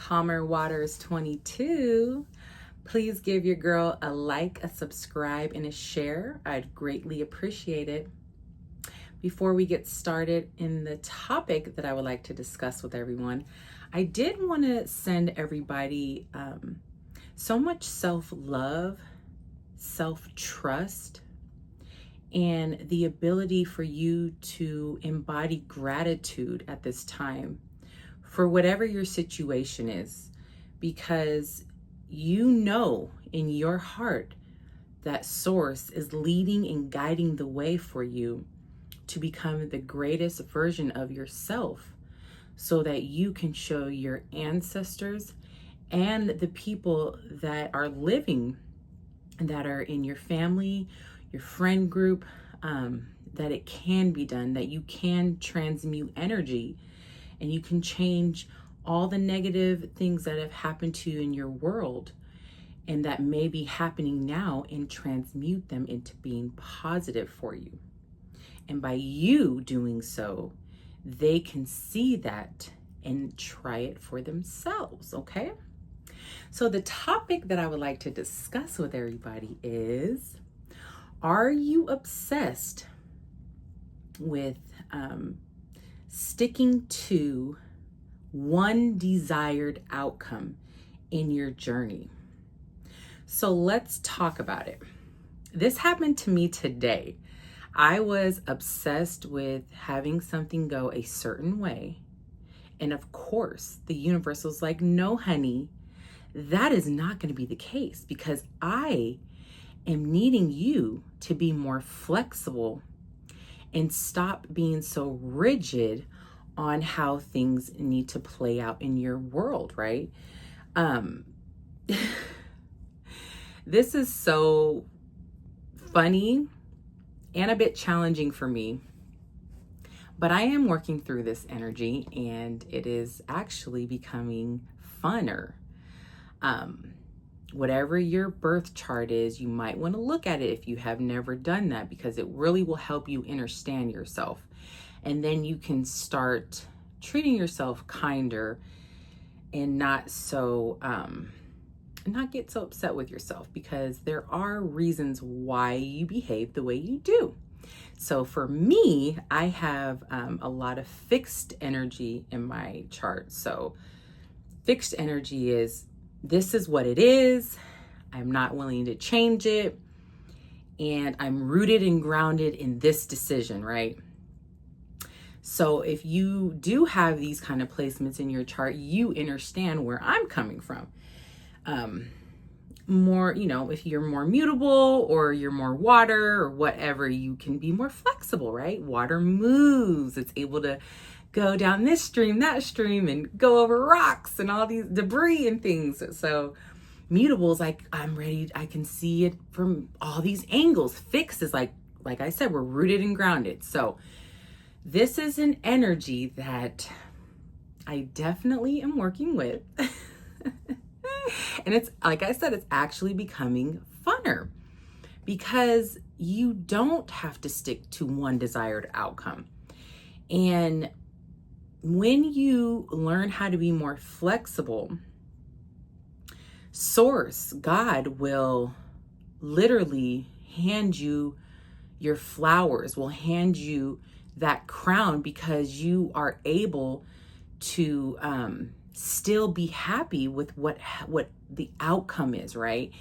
Calmer Waters 22. Please give your girl a like, a subscribe, and a share. I'd greatly appreciate it. Before we get started in the topic that I would like to discuss with everyone, I did want to send everybody so much self-love, self-trust, and the ability for you to embody gratitude at this time for whatever your situation is, because you know in your heart that Source is leading and guiding the way for you to become the greatest version of yourself, so that you can show your ancestors and the people that are living, that are in your family, your friend group, that it can be done, that you can transmute energy and you can change all the negative things that have happened to you in your world and that may be happening now, and transmute them into being positive for you. And by you doing so, they can see that and try it for themselves, okay? So the topic that I would like to discuss with everybody is, are you obsessed with sticking to one desired outcome in your journey? So let's talk about it. This happened to me today. I was obsessed with having something go a certain way. And of course, the universe was like, no, honey, that is not going to be the case, because I am needing you to be more flexible and stop being so rigid on how things need to play out in your world, right? This is so funny and a bit challenging for me, but I am working through this energy and it is actually becoming funner. Whatever your birth chart is, you might want to look at it if you have never done that, because it really will help you understand yourself. And then you can start treating yourself kinder and not get so upset with yourself, because there are reasons why you behave the way you do. So for me, I have a lot of fixed energy in my chart. So fixed energy is, this is what it is. I'm not willing to change it. And I'm rooted and grounded in this decision, right? So if you do have these kind of placements in your chart, you understand where I'm coming from. More, if you're more mutable or you're more water or whatever, you can be more flexible, right? Water moves. It's able to go down this stream, that stream, and go over rocks and all these debris and things. So mutable is like, I'm ready. I can see it from all these angles. Fixed is like I said, we're rooted and grounded. So this is an energy that I definitely am working with. And it's, like I said, it's actually becoming funner, because you don't have to stick to one desired outcome. And when you learn how to be more flexible, Source, God, will literally hand you your flowers, will hand you that crown, because you are able to still be happy with what the outcome is, right?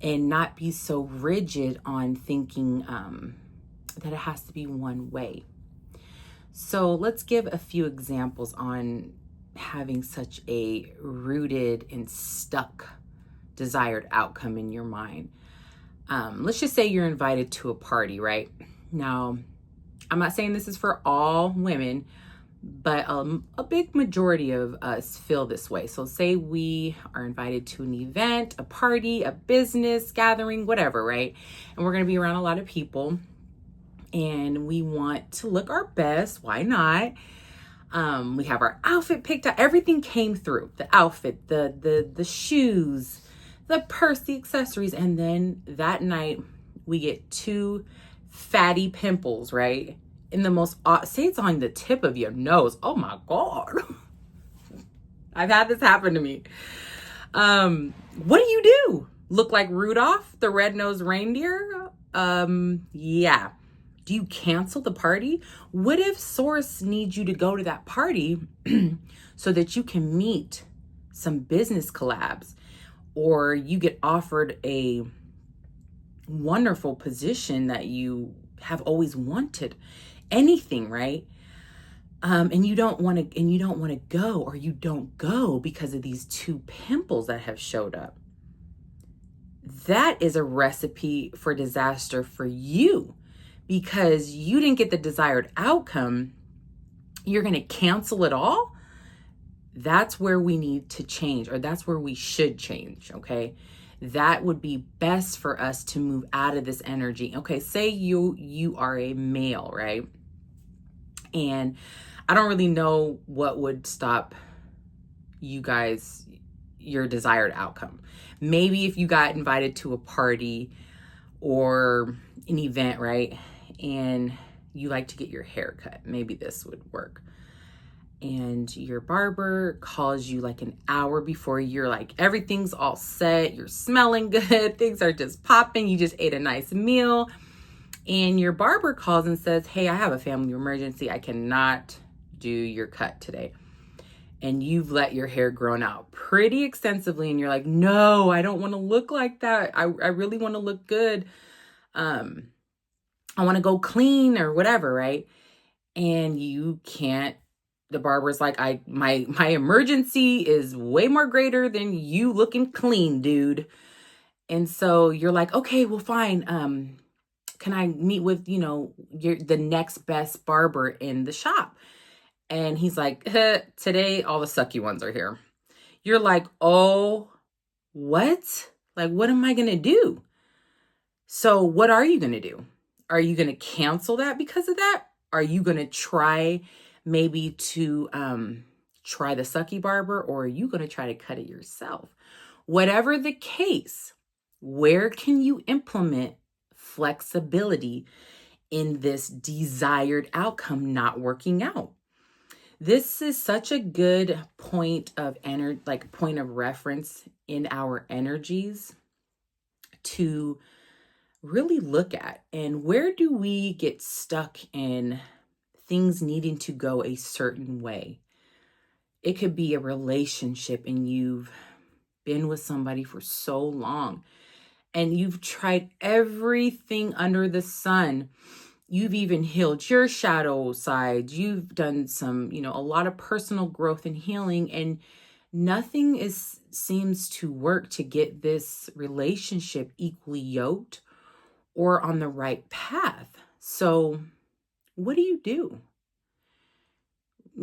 And not be so rigid on thinking that it has to be one way. So let's give a few examples on having such a rooted and stuck desired outcome in your mind. Let's just say you're invited to a party, right? Now, I'm not saying this is for all women, but a big majority of us feel this way. So say we are invited to an event, a party, a business gathering, whatever, right? And we're going to be around a lot of people and we want to look our best. Why not? We have our outfit picked out. Everything came through. The outfit, the shoes, the purse, the accessories. And then that night we get two fatty pimples, right? In the most, say it's on the tip of your nose. Oh my God. I've had this happen to me. What do you do? Look like Rudolph the red-nosed reindeer? Yeah. Do you cancel the party? What if Source needs you to go to that party so that you can meet some business collabs, or you get offered a wonderful position that you have always wanted? Anything, right? And you don't want to go, or you don't go because of these two pimples that have showed up. That is a recipe for disaster for you, because you didn't get the desired outcome. You're going to cancel it all. That's where we need to change, or that's where we should change. Okay. That would be best for us to move out of this energy. Okay. Say you are a male, right? And I don't really know what would stop you guys, your desired outcome. Maybe if you got invited to a party or an event, right? And you like to get your hair cut. Maybe this would work. And your barber calls you like an hour before. You're like, everything's all set. You're smelling good. Things are just popping. You just ate a nice meal. And your barber calls and says, hey, I have a family emergency. I cannot do your cut today. And you've let your hair grow out pretty extensively. And you're like, no, I don't want to look like that. I really want to look good. I want to go clean or whatever, right? And you can't. The barber's like, my emergency is way more greater than you looking clean, dude. And so you're like, okay, well, fine. Can I meet with, the next best barber in the shop? And he's like, today all the sucky ones are here. You're like, oh, what? Like, what am I going to do? So what are you going to do? Are you going to cancel that because of that? Are you going to try maybe to try the sucky barber, or are you going to try to cut it yourself? Whatever the case, where can you implement flexibility in this desired outcome not working out? This is such a good point of point of reference in our energies to really look at. And where do we get stuck in things needing to go a certain way? It could be a relationship, and you've been with somebody for so long and you've tried everything under the sun. You've even healed your shadow side. You've done some, a lot of personal growth and healing, and nothing seems to work to get this relationship equally yoked or on the right path. So what do you do?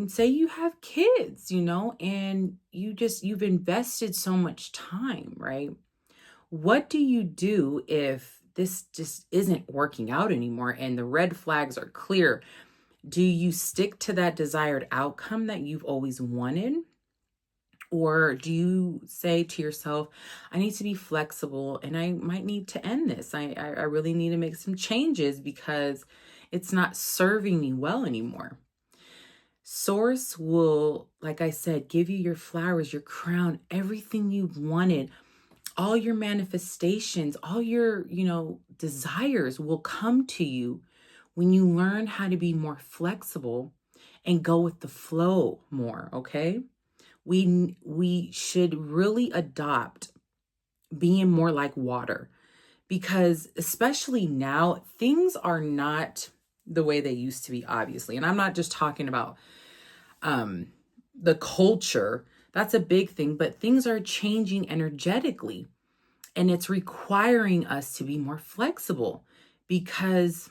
Say you have kids, and you've invested so much time, right? What do you do if this just isn't working out anymore and the red flags are clear? Do you stick to that desired outcome that you've always wanted? Or do you say to yourself, I need to be flexible and I might need to end this. I really need to make some changes because it's not serving me well anymore. Source will, like I said, give you your flowers, your crown, everything you've wanted. All your manifestations, all your, desires will come to you when you learn how to be more flexible and go with the flow more, okay? We should really adopt being more like water, because especially now, things are not the way they used to be, obviously. And I'm not just talking about the culture. That's a big thing, but things are changing energetically, and it's requiring us to be more flexible, because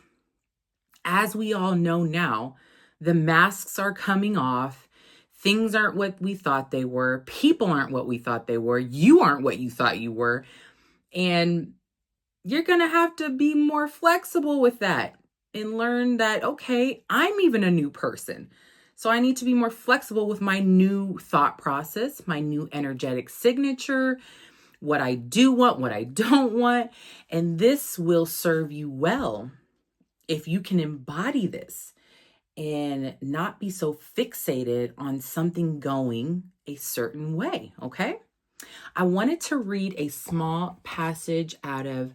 as we all know now, the masks are coming off. Things aren't what we thought they were. People aren't what we thought they were. You aren't what you thought you were. And you're going to have to be more flexible with that and learn that, okay, I'm even a new person. So I need to be more flexible with my new thought process, my new energetic signature, what I do want, what I don't want. And this will serve you well if you can embody this and not be so fixated on something going a certain way, okay? I wanted to read a small passage out of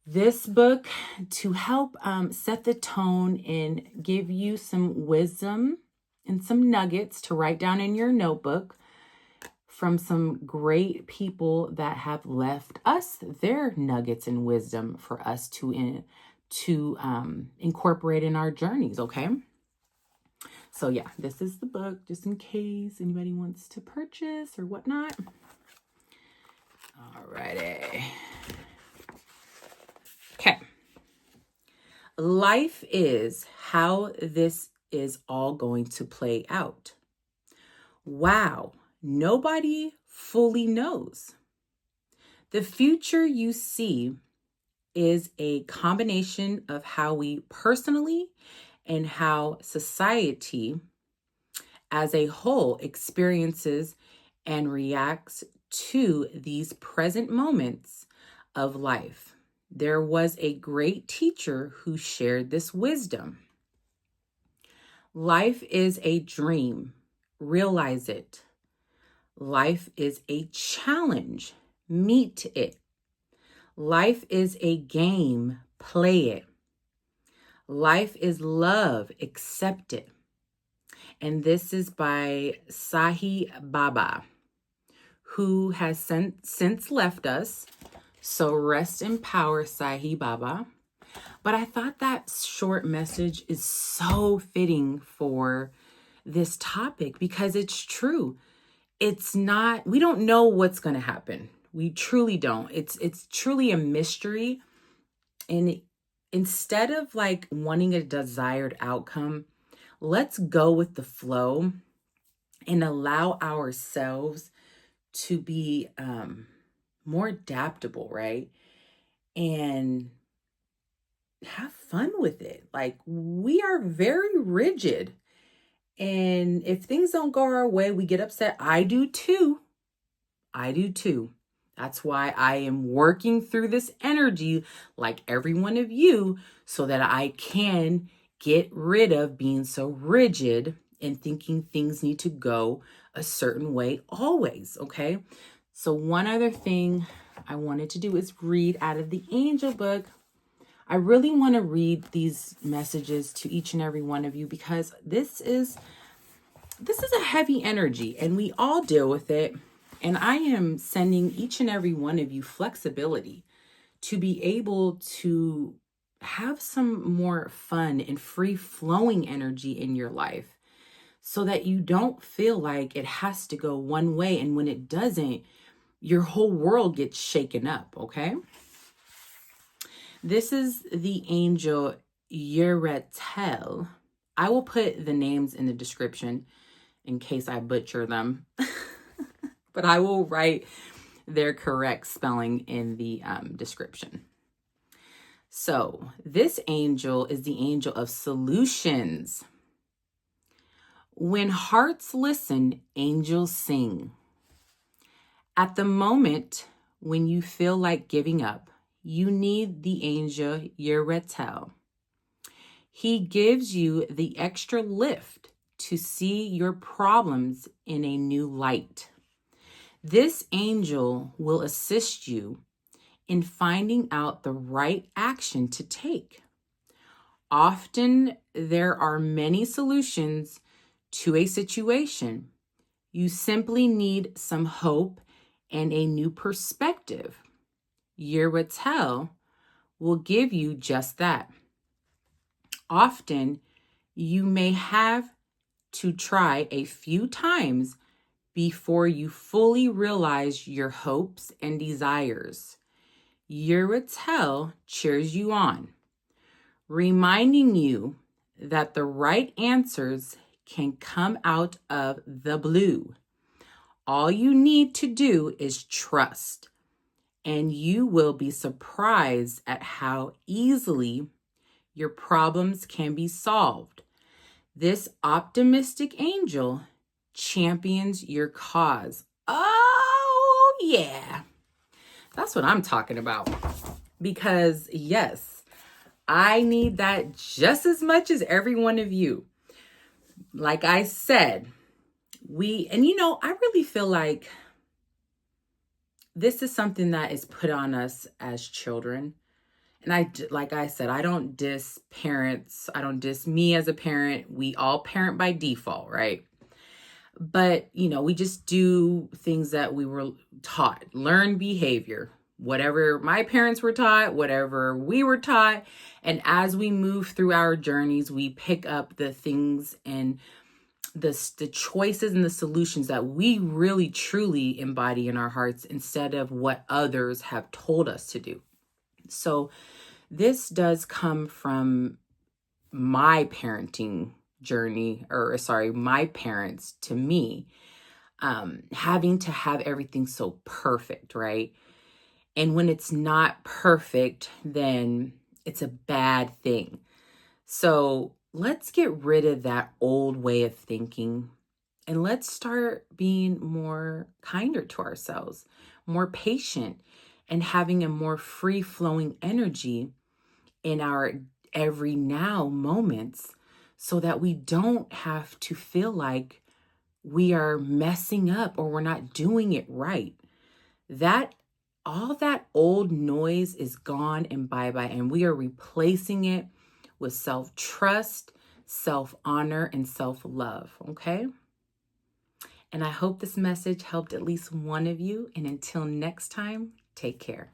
this book to help set the tone and give you some wisdom and some nuggets to write down in your notebook from some great people that have left us their nuggets and wisdom for us to incorporate in our journeys, okay? So yeah, this is the book, just in case anybody wants to purchase or whatnot. Alrighty. Okay. Life is how this is all going to play out. Wow, nobody fully knows. The future you see is a combination of how we personally and how society as a whole experiences and reacts to these present moments of life. There was a great teacher who shared this wisdom. Life is a dream. Realize it. Life is a challenge. Meet it. Life is a game. Play it. Life is love. Accept it. And this is by Sai Baba, who has since left us. So rest in power, Sai Baba. But I thought that short message is so fitting for this topic because it's true. It's not, we don't know what's going to happen. We truly don't. It's truly a mystery. And instead of like wanting a desired outcome, let's go with the flow and allow ourselves to be more adaptable, right? And have fun with it. Like, we are very rigid. And if things don't go our way, we get upset. I do too. That's why I am working through this energy like every one of you so that I can get rid of being so rigid and thinking things need to go a certain way always, okay? So one other thing I wanted to do is read out of the Angel Book. I really want to read these messages to each and every one of you because this is a heavy energy and we all deal with it. And I am sending each and every one of you flexibility to be able to have some more fun and free flowing energy in your life so that you don't feel like it has to go one way. And when it doesn't, your whole world gets shaken up, okay? This is the angel Yeratel. I will put the names in the description in case I butcher them. But I will write their correct spelling in the description. So this angel is the angel of solutions. When hearts listen, angels sing. At the moment when you feel like giving up, you need the angel Yeratel. He gives you the extra lift to see your problems in a new light. This angel will assist you in finding out the right action to take. Often there are many solutions to a situation. You simply need some hope and a new perspective. Yeratel will give you just that. Often you may have to try a few times before you fully realize your hopes and desires. Yeratel cheers you on, reminding you that the right answers can come out of the blue. All you need to do is trust, and you will be surprised at how easily your problems can be solved. This optimistic angel champions your cause. Oh, yeah. That's what I'm talking about. Because, yes, I need that just as much as every one of you. Like I said, I really feel like this is something that is put on us as children. And like I said, I don't diss parents. I don't diss me as a parent. We all parent by default, right? But, we just do things that we were taught, learn behavior, whatever my parents were taught, whatever we were taught. And as we move through our journeys, we pick up the things and the choices and the solutions that we really truly embody in our hearts instead of what others have told us to do. So this does come from my parenting journey, or sorry, my parents to me, having to have everything so perfect, right? And when it's not perfect, then it's a bad thing. So let's get rid of that old way of thinking and let's start being more kinder to ourselves, more patient, and having a more free flowing energy in our every now moments so that we don't have to feel like we are messing up or we're not doing it right. That all that old noise is gone and bye-bye, and we are replacing it with self-trust, self-honor, and self-love, okay? And I hope this message helped at least one of you. And until next time, take care.